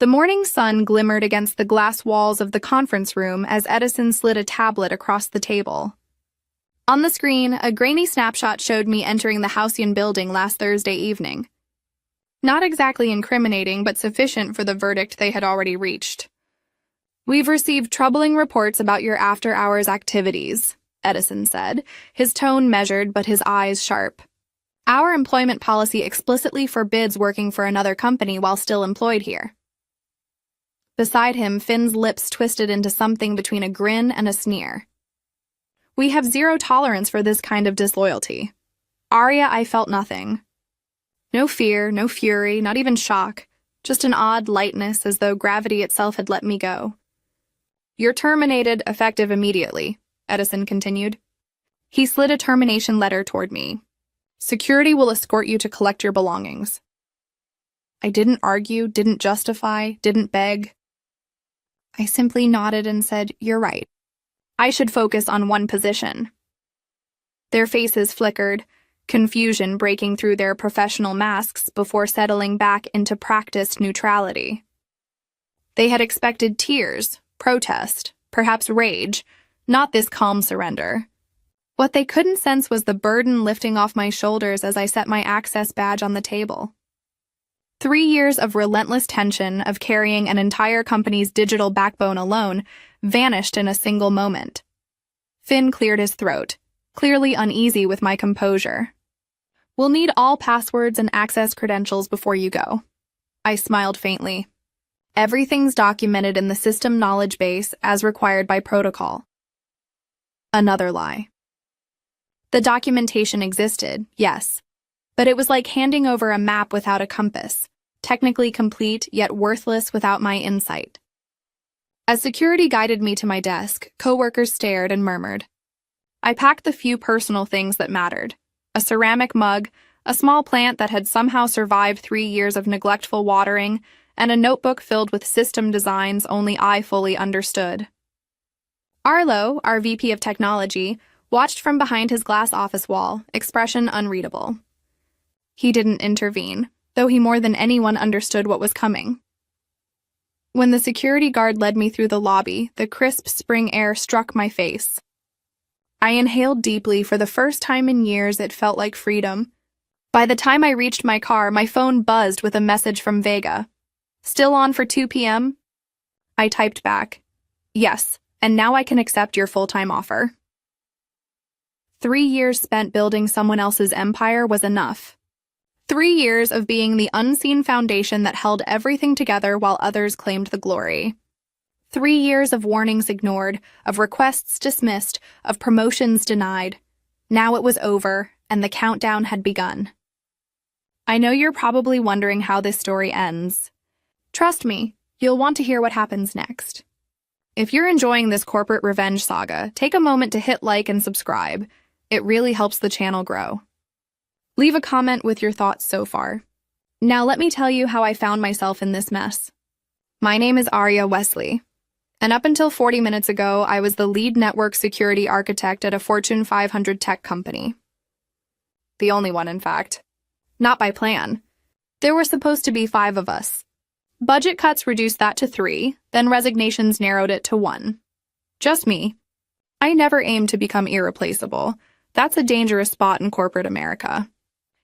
The morning sun glimmered against the glass walls of the conference room as Edison slid a tablet across the table. On the screen, a grainy snapshot showed me entering the Halcyon building last Thursday evening. Not exactly incriminating, but sufficient for the verdict they had already reached. "We've received troubling reports about your after-hours activities," Edison said, his tone measured but his eyes sharp. "Our employment policy explicitly forbids working for another company while still employed here." Beside him, Finn's lips twisted into something between a grin and a sneer. "We have zero tolerance for this kind of disloyalty." Arya, I felt nothing. No fear, no fury, not even shock, just an odd lightness as though gravity itself had let me go. "You're terminated, effective immediately," Edison continued. He slid a termination letter toward me. "Security will escort you to collect your belongings." I didn't argue, didn't justify, didn't beg. I simply nodded and said, "You're right. I should focus on one position." Their faces flickered, confusion breaking through their professional masks before settling back into practiced neutrality. They had expected tears, protest, perhaps rage, not this calm surrender. What they couldn't sense was the burden lifting off my shoulders as I set my access badge on the table. 3 years of relentless tension of carrying an entire company's digital backbone alone vanished in a single moment. Finn cleared his throat, clearly uneasy with my composure. "We'll need all passwords and access credentials before you go." I smiled faintly. "Everything's documented in the system knowledge base as required by protocol." Another lie. The documentation existed, yes, but it was like handing over a map without a compass, technically complete yet worthless without my insight. As security guided me to my desk, coworkers stared and murmured. I packed the few personal things that mattered: a ceramic mug, a small plant that had somehow survived 3 years of neglectful watering, and a notebook filled with system designs only I fully understood. Arlo, our VP of Technology, watched from behind his glass office wall, expression unreadable. He didn't intervene, though he more than anyone understood what was coming. When the security guard led me through the lobby, the crisp spring air struck my face. I inhaled deeply. For the first time in years, it felt like freedom. By the time I reached my car, my phone buzzed with a message from Vega. "Still on for 2 p.m.? I typed back, "Yes, and now I can accept your full-time offer." 3 years spent building someone else's empire was enough. 3 years of being the unseen foundation that held everything together while others claimed the glory. 3 years of warnings ignored, of requests dismissed, of promotions denied. Now it was over, and the countdown had begun. I know you're probably wondering how this story ends. Trust me, you'll want to hear what happens next. If you're enjoying this corporate revenge saga, take a moment to hit like and subscribe. It really helps the channel grow. Leave a comment with your thoughts so far. Now let me tell you how I found myself in this mess. My name is Arya Wesley, and up until 40 minutes ago, I was the lead network security architect at a Fortune 500 tech company. The only one, in fact. Not by plan. There were supposed to be 5 of us. Budget cuts reduced that to 3, then resignations narrowed it to 1. Just me. I never aimed to become irreplaceable. That's a dangerous spot in corporate America.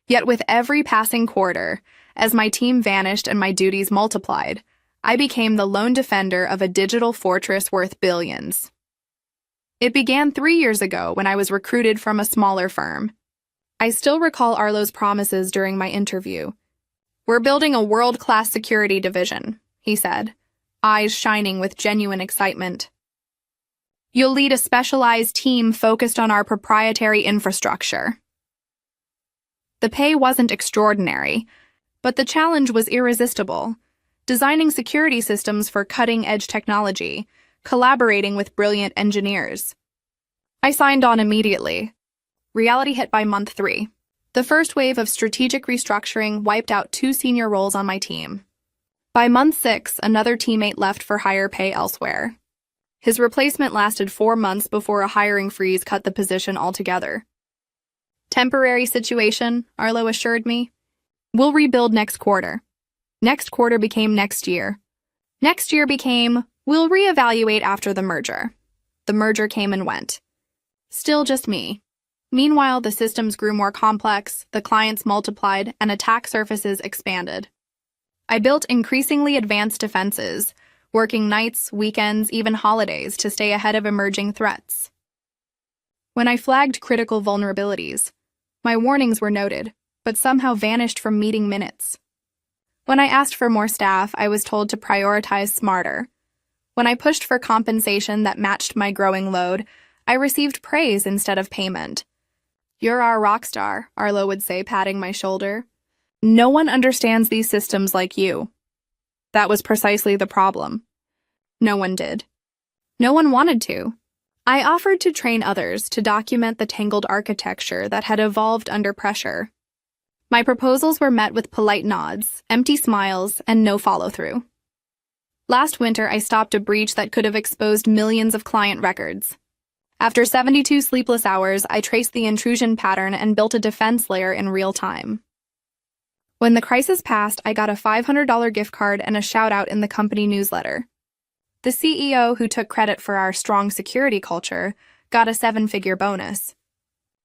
Yet with every passing quarter, as my team vanished and my duties multiplied, I became the lone defender of a digital fortress worth billions. It began 3 years ago when I was recruited from a smaller firm. I still recall Arlo's promises during my interview. "We're building a world-class security division," he said, eyes shining with genuine excitement. "You'll lead a specialized team focused on our proprietary infrastructure." The pay wasn't extraordinary, but the challenge was irresistible. Designing security systems for cutting-edge technology, collaborating with brilliant engineers. I signed on immediately. Reality hit by month 3. The first wave of strategic restructuring wiped out 2 senior roles on my team. By month 6, another teammate left for higher pay elsewhere. His replacement lasted 4 months before a hiring freeze cut the position altogether. "Temporary situation," Arlo assured me. "We'll rebuild next quarter." Next quarter became next year. Next year became, we'll reevaluate after the merger. The merger came and went. Still just me. Meanwhile, the systems grew more complex, the clients multiplied, and attack surfaces expanded. I built increasingly advanced defenses, working nights, weekends, even holidays to stay ahead of emerging threats. When I flagged critical vulnerabilities, my warnings were noted, but somehow vanished from meeting minutes. When I asked for more staff, I was told to prioritize smarter. When I pushed for compensation that matched my growing load, I received praise instead of payment. "You're our rock star," Arlo would say, patting my shoulder. "No one understands these systems like you." That was precisely the problem. No one did. No one wanted to. I offered to train others to document the tangled architecture that had evolved under pressure. My proposals were met with polite nods, empty smiles, and no follow-through. Last winter, I stopped a breach that could have exposed millions of client records. After 72 sleepless hours, I traced the intrusion pattern and built a defense layer in real time. When the crisis passed, I got a $500 gift card and a shout-out in the company newsletter. The CEO, who took credit for our strong security culture, got a 7-figure bonus.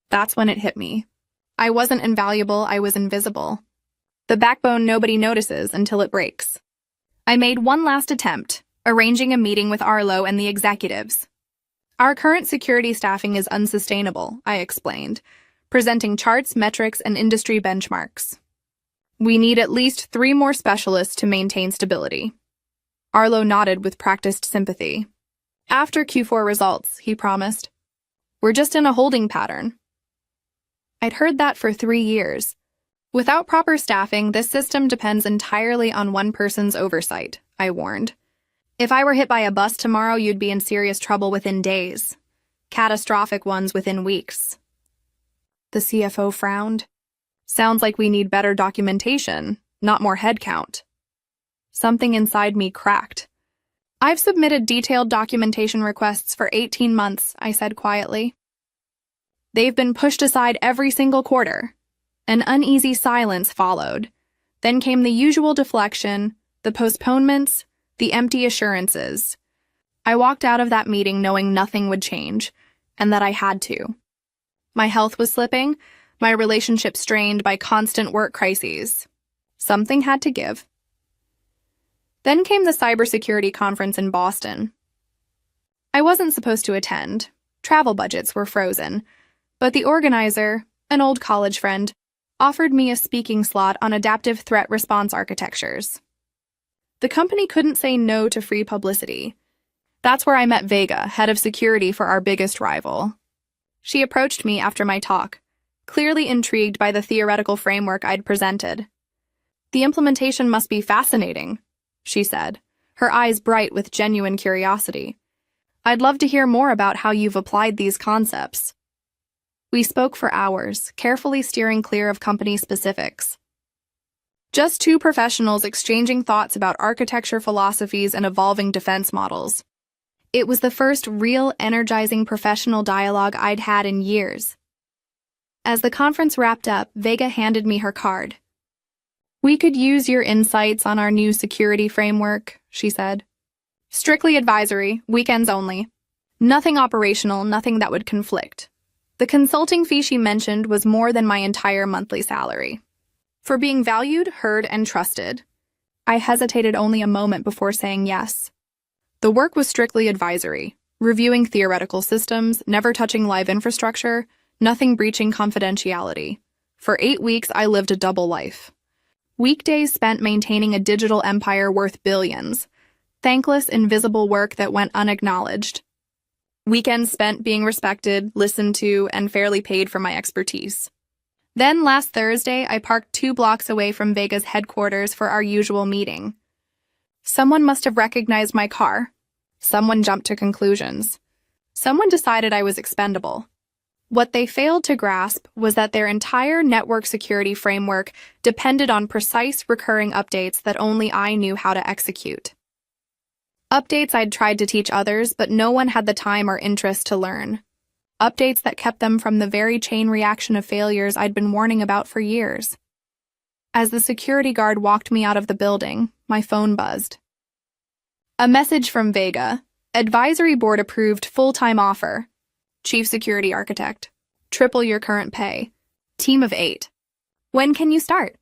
That's when it hit me. I wasn't invaluable, I was invisible. The backbone nobody notices until it breaks. I made one last attempt, arranging a meeting with Arlo and the executives. "Our current security staffing is unsustainable," I explained, presenting charts, metrics, and industry benchmarks. "We need at least 3 more specialists to maintain stability." Arlo nodded with practiced sympathy. "After Q4 results," he promised. "We're just in a holding pattern." I'd heard that for 3 years. Without proper staffing, this system depends entirely on one person's oversight, I warned. "If I were hit by a bus tomorrow, you'd be in serious trouble within days. Catastrophic ones within weeks." The CFO frowned. "Sounds like we need better documentation, not more headcount." Something inside me cracked. "I've submitted detailed documentation requests for 18 months, I said quietly. "They've been pushed aside every single quarter." An uneasy silence followed. Then came the usual deflection, the postponements, the empty assurances. I walked out of that meeting knowing nothing would change, and that I had to. My health was slipping, my relationship strained by constant work crises. Something had to give. Then came the cybersecurity conference in Boston. I wasn't supposed to attend. Travel budgets were frozen. But the organizer, an old college friend, offered me a speaking slot on adaptive threat response architectures. The company couldn't say no to free publicity. That's where I met Vega, head of security for our biggest rival. She approached me after my talk, clearly intrigued by the theoretical framework I'd presented. "The implementation must be fascinating," she said, her eyes bright with genuine curiosity. "I'd love to hear more about how you've applied these concepts." We spoke for hours, carefully steering clear of company specifics. Just 2 professionals exchanging thoughts about architecture philosophies and evolving defense models. It was the first real, energizing professional dialogue I'd had in years. As the conference wrapped up, Vega handed me her card. "We could use your insights on our new security framework," she said. "Strictly advisory, weekends only. Nothing operational, nothing that would conflict." The consulting fee she mentioned was more than my entire monthly salary. For being valued, heard, and trusted. I hesitated only a moment before saying yes. The work was strictly advisory, reviewing theoretical systems, never touching live infrastructure, nothing breaching confidentiality. For 8 weeks, I lived a double life. Weekdays spent maintaining a digital empire worth billions. Thankless, invisible work that went unacknowledged. Weekends spent being respected, listened to, and fairly paid for my expertise. Then last Thursday, I parked 2 blocks away from Vega's headquarters for our usual meeting. Someone must have recognized my car. Someone jumped to conclusions. Someone decided I was expendable. What they failed to grasp was that their entire network security framework depended on precise, recurring updates that only I knew how to execute. Updates I'd tried to teach others, but no one had the time or interest to learn. Updates that kept them from the very chain reaction of failures I'd been warning about for years. As the security guard walked me out of the building, my phone buzzed. A message from Vega. Advisory board approved full-time offer. Chief security architect. Triple your current pay. Team of 8. When can you start?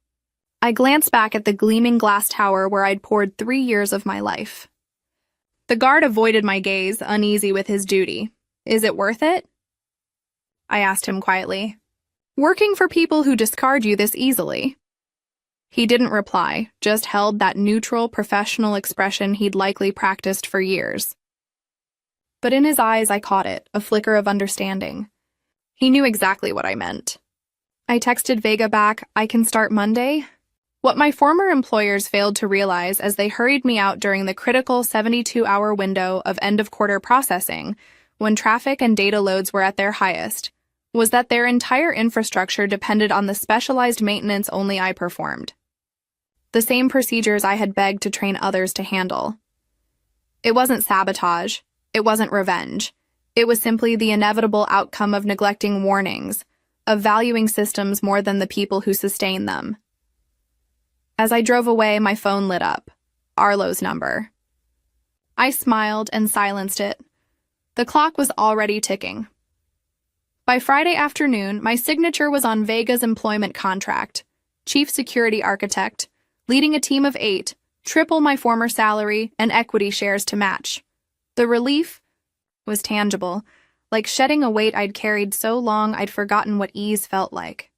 I glanced back at the gleaming glass tower where I'd poured 3 years of my life. The guard avoided my gaze, uneasy with his duty. Is it worth it? I asked him quietly. Working for people who discard you this easily. He didn't reply, just held that neutral, professional expression he'd likely practiced for years. But in his eyes, I caught it, a flicker of understanding. He knew exactly what I meant. I texted Vega back, I can start Monday? What my former employers failed to realize as they hurried me out during the critical 72-hour window of end-of-quarter processing, when traffic and data loads were at their highest, was that their entire infrastructure depended on the specialized maintenance only I performed. The same procedures I had begged to train others to handle. It wasn't sabotage. It wasn't revenge. It was simply the inevitable outcome of neglecting warnings, of valuing systems more than the people who sustain them. As I drove away, my phone lit up. Arlo's number. I smiled and silenced it. The clock was already ticking. By Friday afternoon, my signature was on Vega's employment contract. Chief security architect, leading a team of 8, triple my former salary, and equity shares to match. The relief was tangible, like shedding a weight I'd carried so long I'd forgotten what ease felt like.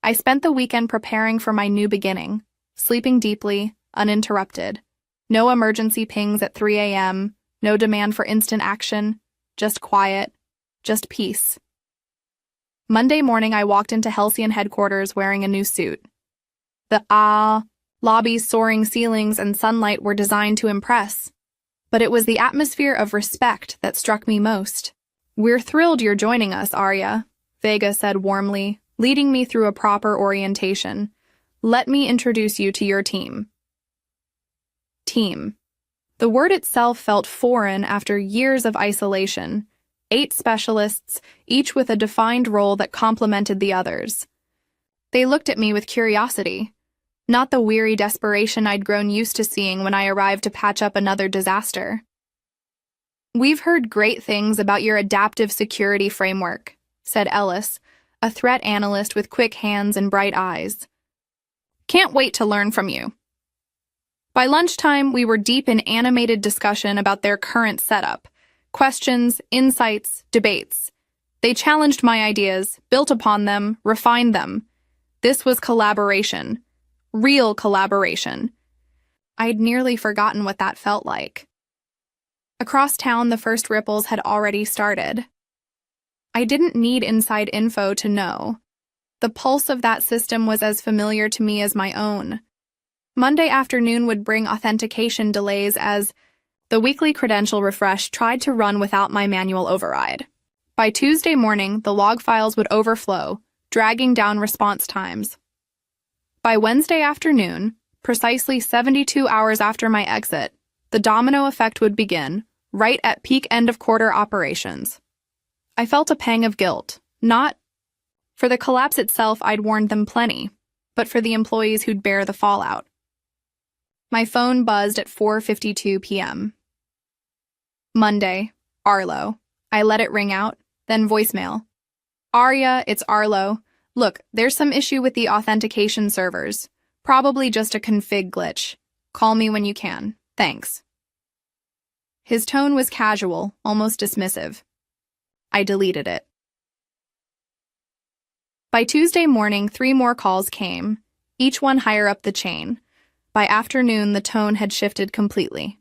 I spent the weekend preparing for my new beginning, sleeping deeply, uninterrupted. No emergency pings at 3 a.m., no demand for instant action, just quiet, just peace. Monday morning, I walked into Halcyon headquarters wearing a new suit. The lobby's soaring ceilings and sunlight were designed to impress. But it was the atmosphere of respect that struck me most. We're thrilled you're joining us, Arya, Vega said warmly, leading me through a proper orientation. Let me introduce you to your team. Team. The word itself felt foreign after years of isolation. 8 specialists, each with a defined role that complemented the others. They looked at me with curiosity, not the weary desperation I'd grown used to seeing when I arrived to patch up another disaster. We've heard great things about your adaptive security framework, said Ellis, a threat analyst with quick hands and bright eyes. Can't wait to learn from you. By lunchtime, we were deep in animated discussion about their current setup. Questions, insights, debates. They challenged my ideas, built upon them, refined them. This was collaboration. Real collaboration. I'd nearly forgotten what that felt like. Across town, the first ripples had already started. I didn't need inside info to know. The pulse of that system was as familiar to me as my own. Monday afternoon would bring authentication delays as the weekly credential refresh tried to run without my manual override. By Tuesday morning, the log files would overflow, dragging down response times. By Wednesday afternoon, precisely 72 hours after my exit, the domino effect would begin, right at peak end-of-quarter operations. I felt a pang of guilt, not for the collapse itself. I'd warned them plenty, but for the employees who'd bear the fallout. My phone buzzed at 4:52 p.m. Monday, Arlo. I let it ring out, then voicemail. Arya, it's Arlo. Look, there's some issue with the authentication servers. Probably just a config glitch. Call me when you can. Thanks. His tone was casual, almost dismissive. I deleted it. By Tuesday morning, 3 more calls came, each one higher up the chain. By afternoon, the tone had shifted completely.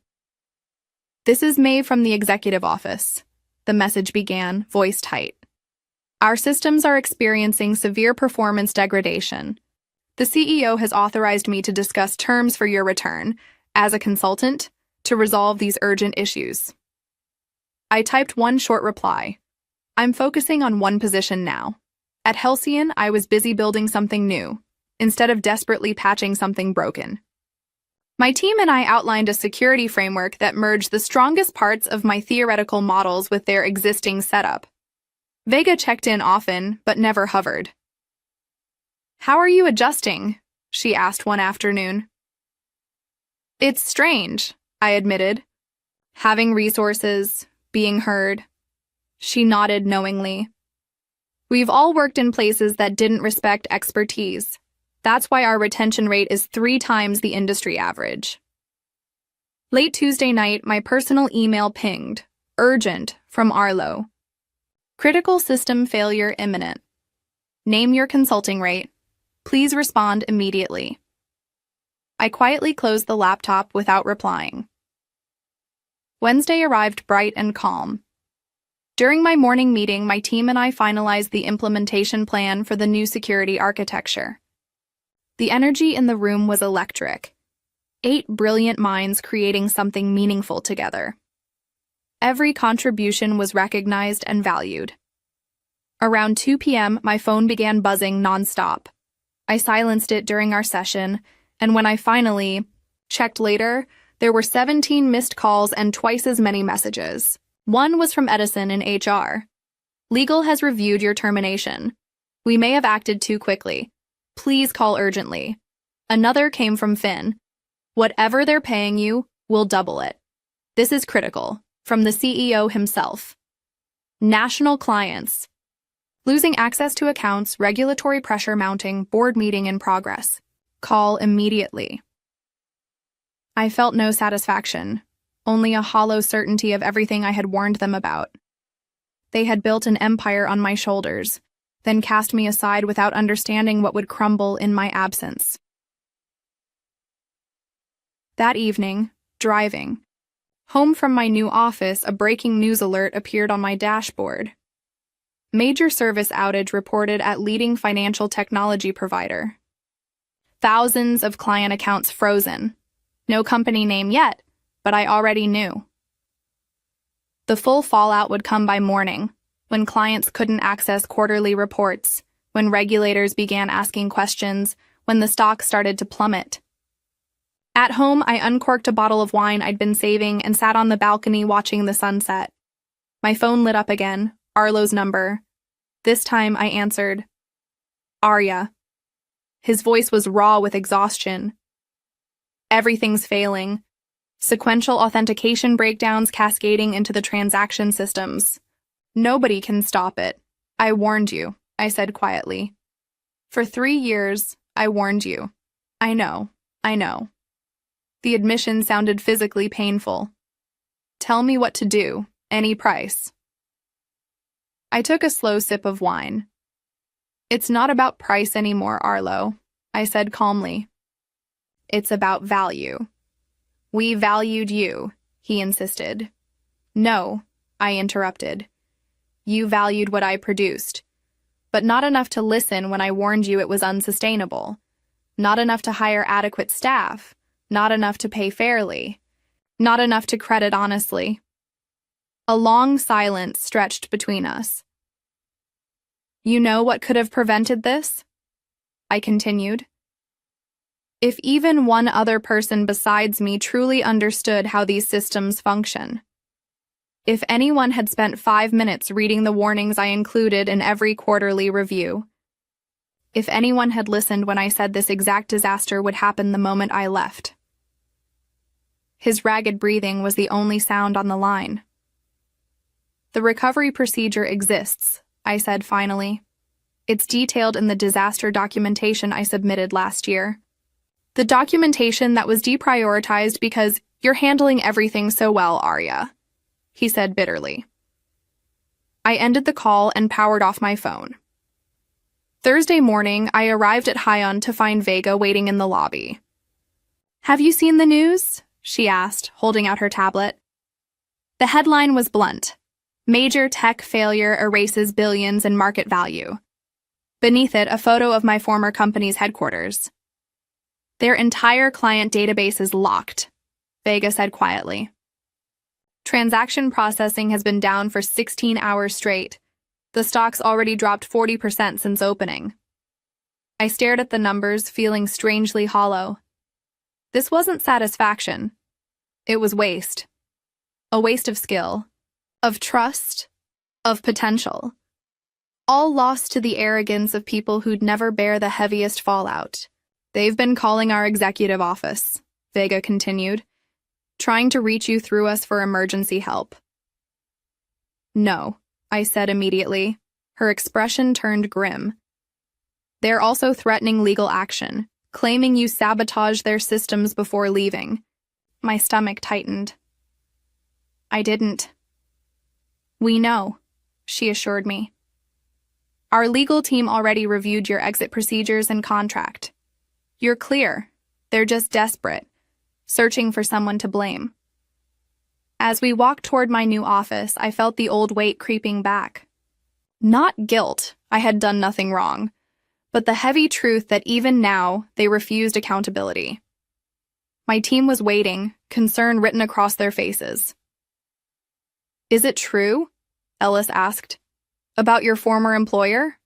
This is May from the executive office. The message began, voice tight. Our systems are experiencing severe performance degradation. The CEO has authorized me to discuss terms for your return, as a consultant, to resolve these urgent issues. I typed one short reply. I'm focusing on one position now. At Halcyon, I was busy building something new, instead of desperately patching something broken. My team and I outlined a security framework that merged the strongest parts of my theoretical models with their existing setup. Vega checked in often, but never hovered. How are you adjusting? She asked one afternoon. It's strange, I admitted. Having resources, being heard. She nodded knowingly. We've all worked in places that didn't respect expertise. That's why our retention rate is 3 times the industry average. Late Tuesday night, my personal email pinged. Urgent, from Arlo. Critical system failure imminent. Name your consulting rate. Please respond immediately. I quietly closed the laptop without replying. Wednesday arrived bright and calm. During my morning meeting, my team and I finalized the implementation plan for the new security architecture. The energy in the room was electric. 8 brilliant minds creating something meaningful together. Every contribution was recognized and valued. Around 2 p.m., my phone began buzzing nonstop. I silenced it during our session, and when I finally checked later, there were 17 missed calls and twice as many messages. One was from Edison in HR. Legal has reviewed your termination. We may have acted too quickly. Please call urgently. Another came from Finn. Whatever they're paying you, we'll double it. This is critical. From the CEO himself. National clients. Losing access to accounts, regulatory pressure mounting, board meeting in progress. Call immediately. I felt no satisfaction, only a hollow certainty of everything I had warned them about. They had built an empire on my shoulders, then cast me aside without understanding what would crumble in my absence. That evening, driving home from my new office, a breaking news alert appeared on my dashboard. Major service outage reported at leading financial technology provider. Thousands of client accounts frozen. No company name yet, but I already knew. The full fallout would come by morning, when clients couldn't access quarterly reports, when regulators began asking questions, when the stock started to plummet. At home, I uncorked a bottle of wine I'd been saving and sat on the balcony watching the sunset. My phone lit up again, Arlo's number. This time I answered. Arya. His voice was raw with exhaustion. Everything's failing. Sequential authentication breakdowns cascading into the transaction systems. Nobody can stop it. I warned you, I said quietly. For 3 years, I warned you. I know. The admission sounded physically painful. Tell me what to do, any price. I took a slow sip of wine. It's not about price anymore, Arlo, I said calmly. It's about value. We valued you, he insisted. No, I interrupted. You valued what I produced, but not enough to listen when I warned you it was unsustainable. Not enough to hire adequate staff. Not enough to pay fairly. Not enough to credit honestly. A long silence stretched between us. You know what could have prevented this? I continued. If even one other person besides me truly understood how these systems function. If anyone had spent 5 minutes reading the warnings I included in every quarterly review. If anyone had listened when I said this exact disaster would happen the moment I left. His ragged breathing was the only sound on the line. The recovery procedure exists, I said finally. It's detailed in the disaster documentation I submitted last year. The documentation that was deprioritized because you're handling everything so well, Arya, he said bitterly. I ended the call and powered off my phone. Thursday morning, I arrived at Hyon to find Vega waiting in the lobby. Have you seen the news? She asked, holding out her tablet. The headline was blunt. Major tech failure erases billions in market value. Beneath it, a photo of my former company's headquarters. Their entire client database is locked, Vega said quietly. Transaction processing has been down for 16 hours straight. The stock's already dropped 40% since opening. I stared at the numbers, feeling strangely hollow. This wasn't satisfaction. It was waste. A waste of skill, of trust, of potential. All lost to the arrogance of people who'd never bear the heaviest fallout. They've been calling our executive office, Vega continued. trying to reach you through us for emergency help." "No," I said immediately. Her expression turned grim. "They're also threatening legal action, claiming you sabotaged their systems before leaving." My stomach tightened. "I didn't." "We know," she assured me. "Our legal team already reviewed your exit procedures and contract. You're clear. They're just desperate, searching for someone to blame." As we walked toward my new office, I felt the old weight creeping back. Not guilt, I had done nothing wrong, but the heavy truth that even now they refused accountability. My team was waiting, concern written across their faces. "Is it true?" Ellis asked. "About your former employer?"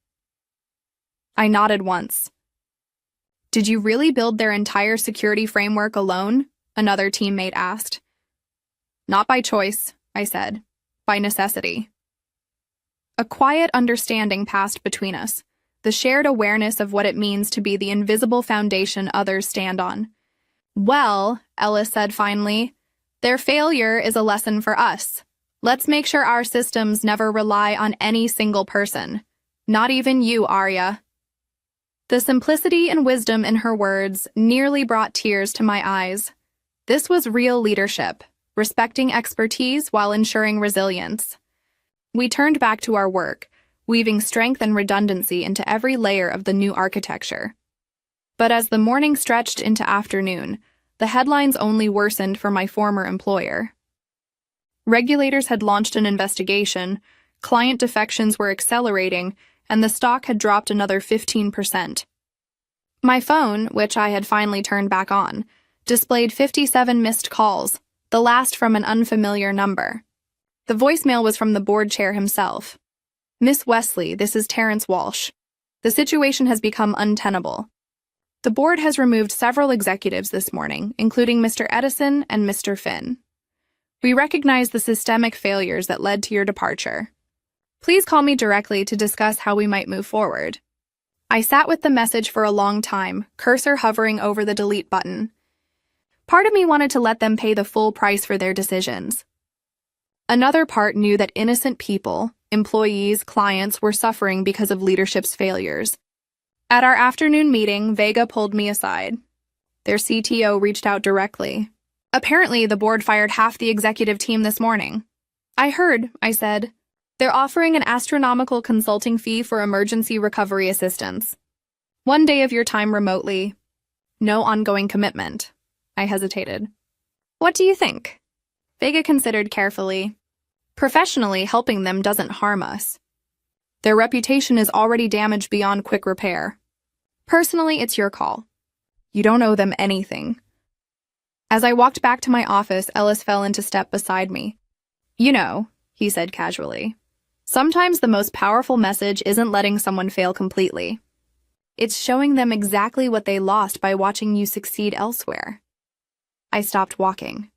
I nodded once. "Did you really build their entire security framework alone?" another teammate asked. "Not by choice," I said. "By necessity." A quiet understanding passed between us, the shared awareness of what it means to be the invisible foundation others stand on. "Well," Ellis said finally, "their failure is a lesson for us. Let's make sure our systems never rely on any single person. Not even you, Arya." The simplicity and wisdom in her words nearly brought tears to my eyes. This was real leadership, respecting expertise while ensuring resilience. We turned back to our work, weaving strength and redundancy into every layer of the new architecture. But as the morning stretched into afternoon, the headlines only worsened for my former employer. Regulators had launched an investigation, client defections were accelerating, and the stock had dropped another 15%. My phone, which I had finally turned back on, displayed 57 missed calls, the last from an unfamiliar number. The voicemail was from the board chair himself. "Miss Wesley, this is Terrence Walsh. The situation has become untenable. The board has removed several executives this morning, including Mr. Edison and Mr. Finn. We recognize the systemic failures that led to your departure. Please call me directly to discuss how we might move forward." I sat with the message for a long time, cursor hovering over the delete button. Part of me wanted to let them pay the full price for their decisions. Another part knew that innocent people, employees, clients, were suffering because of leadership's failures. At our afternoon meeting, Vega pulled me aside. Their CTO reached out directly. "Apparently, the board fired half the executive team this morning." "I heard," I said. "They're offering an astronomical consulting fee for emergency recovery assistance. 1 day of your time remotely. No ongoing commitment." I hesitated. "What do you think?" Vega considered carefully. "Professionally, helping them doesn't harm us. Their reputation is already damaged beyond quick repair. Personally, it's your call. You don't owe them anything." As I walked back to my office, Ellis fell into step beside me. "You know," he said casually, "sometimes the most powerful message isn't letting someone fail completely. It's showing them exactly what they lost by watching you succeed elsewhere." I stopped walking.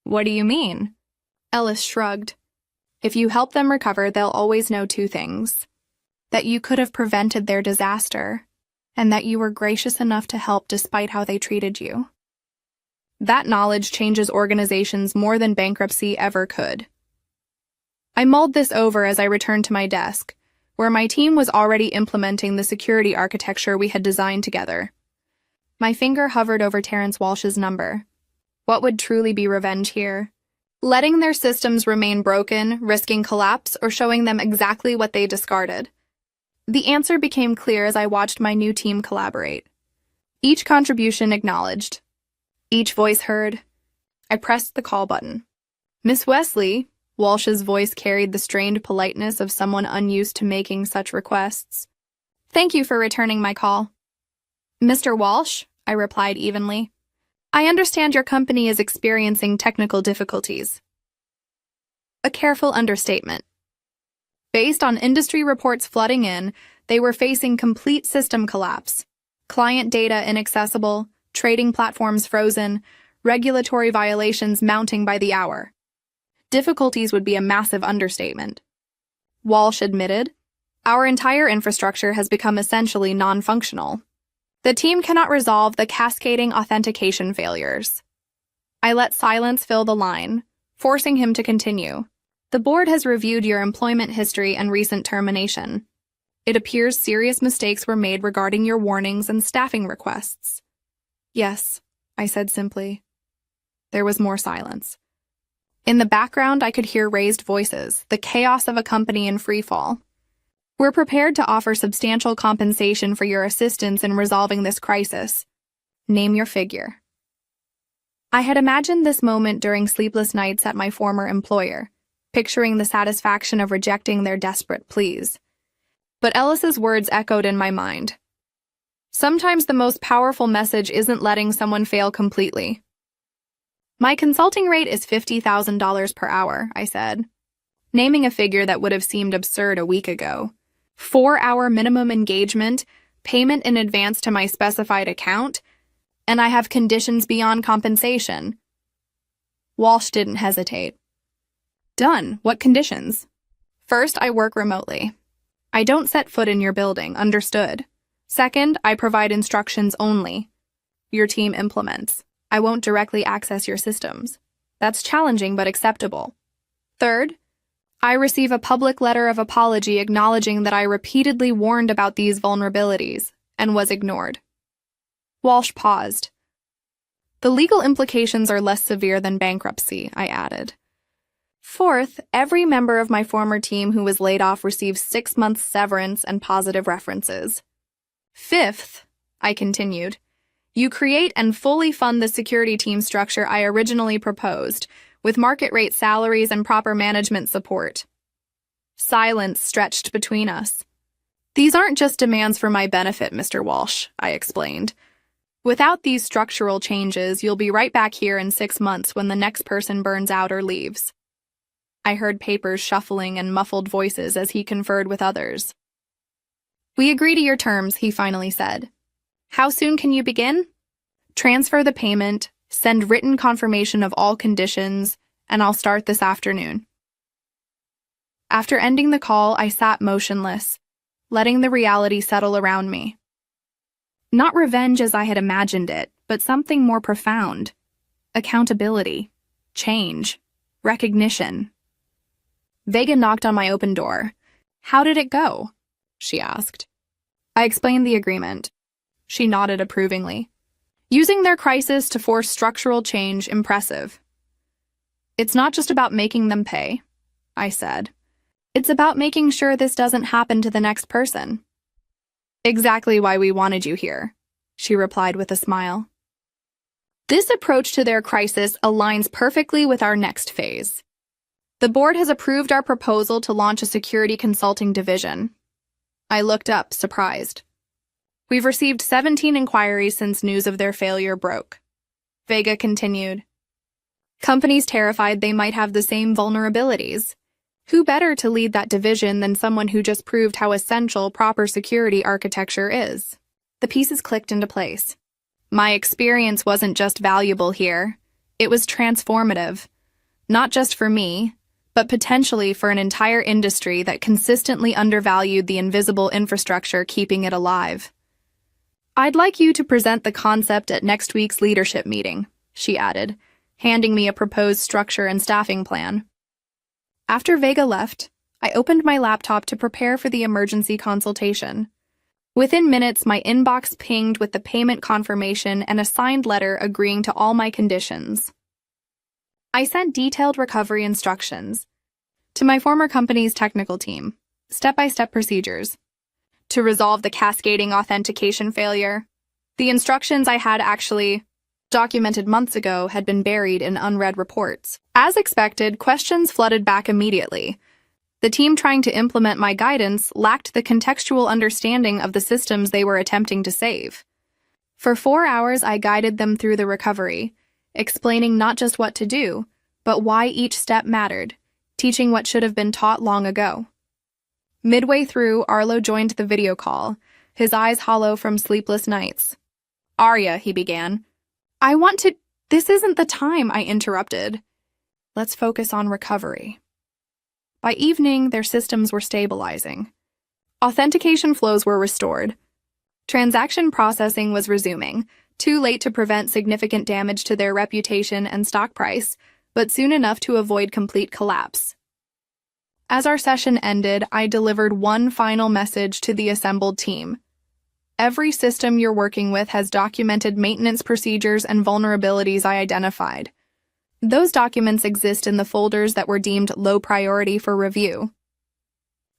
"What do you mean?" Ellis shrugged. "If you help them recover, they'll always know 2 things. That you could have prevented their disaster, and that you were gracious enough to help despite how they treated you. That knowledge changes organizations more than bankruptcy ever could." I mulled this over as I returned to my desk, where my team was already implementing the security architecture we had designed together. My finger hovered over Terrence Walsh's number. What would truly be revenge here? Letting their systems remain broken, risking collapse, or showing them exactly what they discarded? The answer became clear as I watched my new team collaborate. Each contribution acknowledged. Each voice heard. I pressed the call button. "Miss Wesley," Walsh's voice carried the strained politeness of someone unused to making such requests. "Thank you for returning my call." "Mr. Walsh," I replied evenly. "I understand your company is experiencing technical difficulties." A careful understatement. Based on industry reports flooding in, they were facing complete system collapse. Client data inaccessible, trading platforms frozen, regulatory violations mounting by the hour. Difficulties would be a massive understatement. Walsh admitted, "Our entire infrastructure has become essentially non-functional. The team cannot resolve the cascading authentication failures." I let silence fill the line, forcing him to continue. The board has reviewed your employment history and recent termination. It appears serious mistakes were made regarding your warnings and staffing requests. Yes, I said simply. There was more silence. In the background, I could hear raised voices, the chaos of a company in freefall. We're prepared to offer substantial compensation for your assistance in resolving this crisis. Name your figure. I had imagined this moment during sleepless nights at my former employer, picturing the satisfaction of rejecting their desperate pleas. But Ellis's words echoed in my mind. Sometimes the most powerful message isn't letting someone fail completely. My consulting rate is $50,000 per hour, I said, naming a figure that would have seemed absurd a week ago. 4-hour minimum engagement, payment in advance to my specified account, and I have conditions beyond compensation. Walsh didn't hesitate. Done. What conditions? First, I work remotely. I don't set foot in your building, understood. Second, I provide instructions only. Your team implements. I won't directly access your systems. That's challenging but acceptable. Third, I receive a public letter of apology acknowledging that I repeatedly warned about these vulnerabilities and was ignored. Walsh paused. The legal implications are less severe than bankruptcy, I added. Fourth, every member of my former team who was laid off receives 6 months severance and positive references. Fifth, I continued, you create and fully fund the security team structure I originally proposed, with market rate salaries and proper management support. Silence stretched between us. These aren't just demands for my benefit, Mr. Walsh, I explained. Without these structural changes, you'll be right back here in 6 months when the next person burns out or leaves. I heard papers shuffling and muffled voices as he conferred with others. We agree to your terms, he finally said. How soon can you begin? Transfer the payment, send written confirmation of all conditions, and I'll start this afternoon. After ending the call, I sat motionless, letting the reality settle around me. Not revenge as I had imagined it, but something more profound. Accountability, change, recognition. Vega knocked on my open door. How did it go? She asked. I explained the agreement. She nodded approvingly. Using their crisis to force structural change, impressive. It's not just about making them pay, I said. It's about making sure this doesn't happen to the next person. Exactly why we wanted you here, she replied with a smile. This approach to their crisis aligns perfectly with our next phase. The board has approved our proposal to launch a security consulting division. I looked up, surprised. We've received 17 inquiries since news of their failure broke. Vega continued. Companies terrified they might have the same vulnerabilities. Who better to lead that division than someone who just proved how essential proper security architecture is? The pieces clicked into place. My experience wasn't just valuable here. It was transformative. Not just for me, but potentially for an entire industry that consistently undervalued the invisible infrastructure keeping it alive. I'd like you to present the concept at next week's leadership meeting, she added, handing me a proposed structure and staffing plan. After Vega left, I opened my laptop to prepare for the emergency consultation. Within minutes, my inbox pinged with the payment confirmation and a signed letter agreeing to all my conditions. I sent detailed recovery instructions to my former company's technical team, step-by-step procedures, to resolve the cascading authentication failure. The instructions I had actually documented months ago had been buried in unread reports. As expected, questions flooded back immediately. The team trying to implement my guidance lacked the contextual understanding of the systems they were attempting to save. For 4 hours, I guided them through the recovery, explaining not just what to do, but why each step mattered, teaching what should have been taught long ago. Midway through, Arlo joined the video call, his eyes hollow from sleepless nights. Arya, he began. This isn't the time, I interrupted. Let's focus on recovery. By evening, their systems were stabilizing. Authentication flows were restored. Transaction processing was resuming, Too late to prevent significant damage to their reputation and stock price, but soon enough to avoid complete collapse. As our session ended, I delivered one final message to the assembled team. Every system you're working with has documented maintenance procedures and vulnerabilities I identified. Those documents exist in the folders that were deemed low priority for review.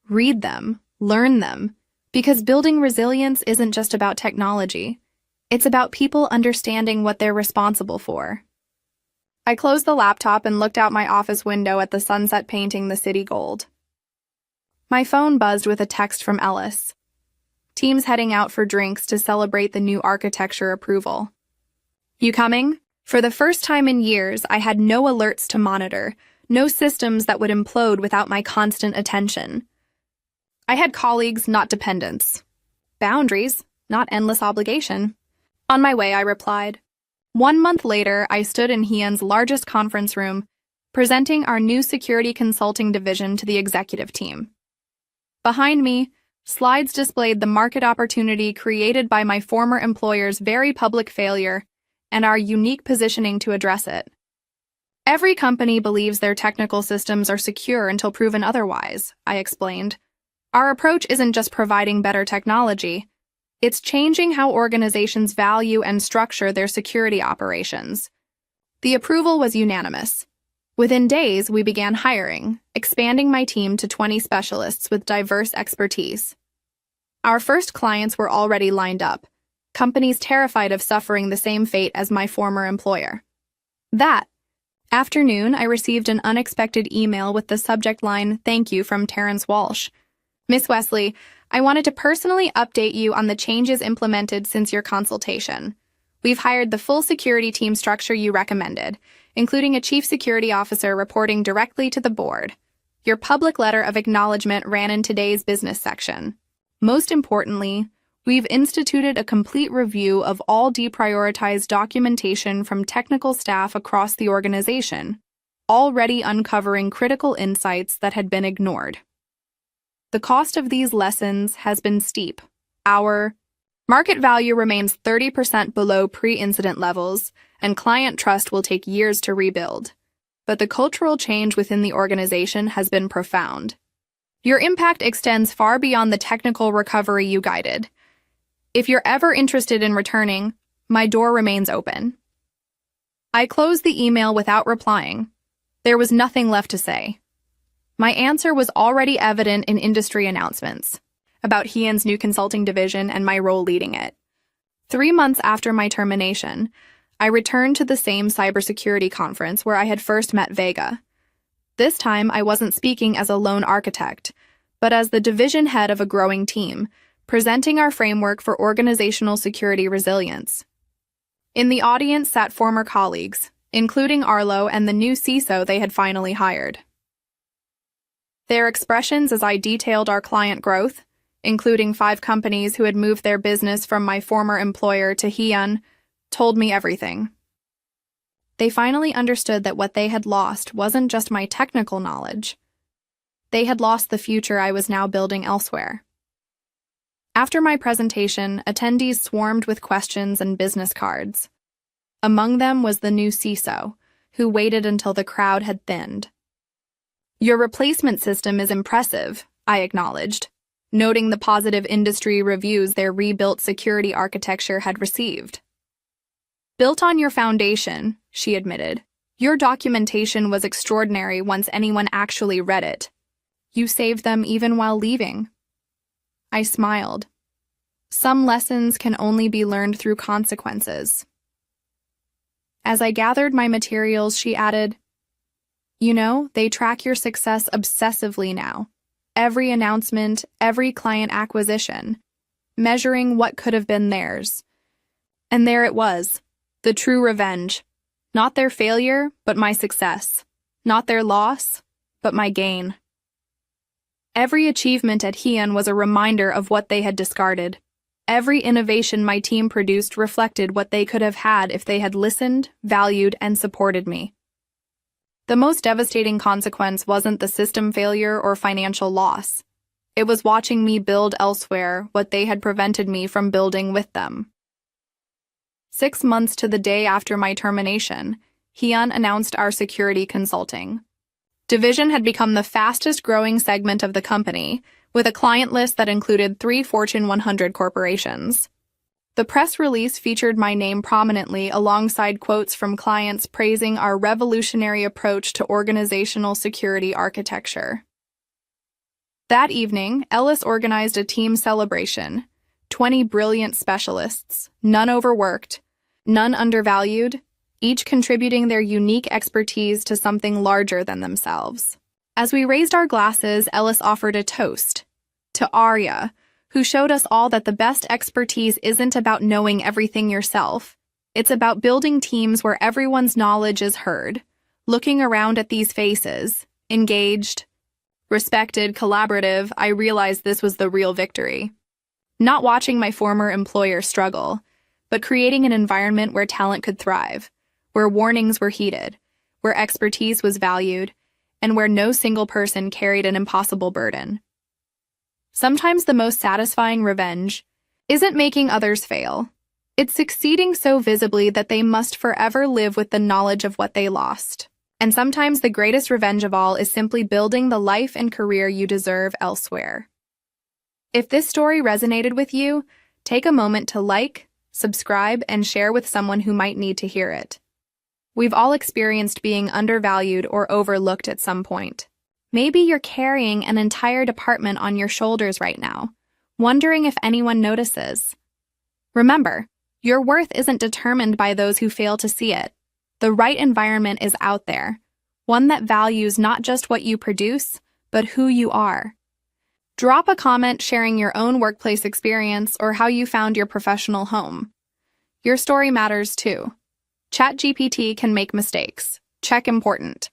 Read them, learn them, because building resilience isn't just about technology. It's about people understanding what they're responsible for. I closed the laptop and looked out my office window at the sunset painting the city gold. My phone buzzed with a text from Ellis. Team's heading out for drinks to celebrate the new architecture approval. You coming? For the first time in years, I had no alerts to monitor, no systems that would implode without my constant attention. I had colleagues, not dependents. Boundaries, not endless obligation. On my way, I replied. 1 month later, I stood in Hyun's largest conference room, presenting our new security consulting division to the executive team. Behind me, slides displayed the market opportunity created by my former employer's very public failure and our unique positioning to address it. Every company believes their technical systems are secure until proven otherwise, I explained. Our approach isn't just providing better technology. It's changing how organizations value and structure their security operations. The approval was unanimous. Within days, we began hiring, expanding my team to 20 specialists with diverse expertise. Our first clients were already lined up, companies terrified of suffering the same fate as my former employer. That afternoon, I received an unexpected email with the subject line, "Thank you," from Terrence Walsh. Miss Wesley, I wanted to personally update you on the changes implemented since your consultation. We've hired the full security team structure you recommended, including a chief security officer reporting directly to the board. Your public letter of acknowledgement ran in today's business section. Most importantly, we've instituted a complete review of all deprioritized documentation from technical staff across the organization, already uncovering critical insights that had been ignored. The cost of these lessons has been steep. Our market value remains 30% below pre-incident levels, and client trust will take years to rebuild. But the cultural change within the organization has been profound. Your impact extends far beyond the technical recovery you guided. If you're ever interested in returning, my door remains open. I closed the email without replying. There was nothing left to say. My answer was already evident in industry announcements about Hyun's new consulting division and my role leading it. 3 months after my termination, I returned to the same cybersecurity conference where I had first met Vega. This time, I wasn't speaking as a lone architect, but as the division head of a growing team, presenting our framework for organizational security resilience. In the audience sat former colleagues, including Arlo and the new CISO they had finally hired. Their expressions as I detailed our client growth, including 5 companies who had moved their business from my former employer to Hyun, told me everything. They finally understood that what they had lost wasn't just my technical knowledge. They had lost the future I was now building elsewhere. After my presentation, attendees swarmed with questions and business cards. Among them was the new CISO, who waited until the crowd had thinned. Your replacement system is impressive, I acknowledged, noting the positive industry reviews their rebuilt security architecture had received. Built on your foundation, she admitted. Your documentation was extraordinary once anyone actually read it. You saved them even while leaving. I smiled. Some lessons can only be learned through consequences. As I gathered my materials, she added, "You know, they track your success obsessively now. Every announcement, every client acquisition, measuring what could have been theirs. And there it was, the true revenge. Not their failure, but my success. Not their loss, but my gain." Every achievement at Hyun was a reminder of what they had discarded. Every innovation my team produced reflected what they could have had if they had listened, valued, and supported me. The most devastating consequence wasn't the system failure or financial loss. It was watching me build elsewhere what they had prevented me from building with them. 6 months to the day after my termination, Hyun announced our security consulting division had become the fastest-growing segment of the company, with a client list that included 3 Fortune 100 corporations. The press release featured my name prominently alongside quotes from clients praising our revolutionary approach to organizational security architecture. That evening, Ellis organized a team celebration. 20 brilliant specialists, none overworked, none undervalued, each contributing their unique expertise to something larger than themselves. As we raised our glasses, Ellis offered a toast to Arya, who showed us all that the best expertise isn't about knowing everything yourself. It's about building teams where everyone's knowledge is heard. Looking around at these faces, engaged, respected, collaborative, I realized this was the real victory. Not watching my former employer struggle, but creating an environment where talent could thrive, where warnings were heeded, where expertise was valued, and where no single person carried an impossible burden. Sometimes the most satisfying revenge isn't making others fail. It's succeeding so visibly that they must forever live with the knowledge of what they lost. And sometimes the greatest revenge of all is simply building the life and career you deserve elsewhere. If this story resonated with you, take a moment to like, subscribe, and share with someone who might need to hear it. We've all experienced being undervalued or overlooked at some point. Maybe you're carrying an entire department on your shoulders right now, wondering if anyone notices. Remember, your worth isn't determined by those who fail to see it. The right environment is out there, one that values not just what you produce, but who you are. Drop a comment sharing your own workplace experience or how you found your professional home. Your story matters too. ChatGPT can make mistakes. Check important.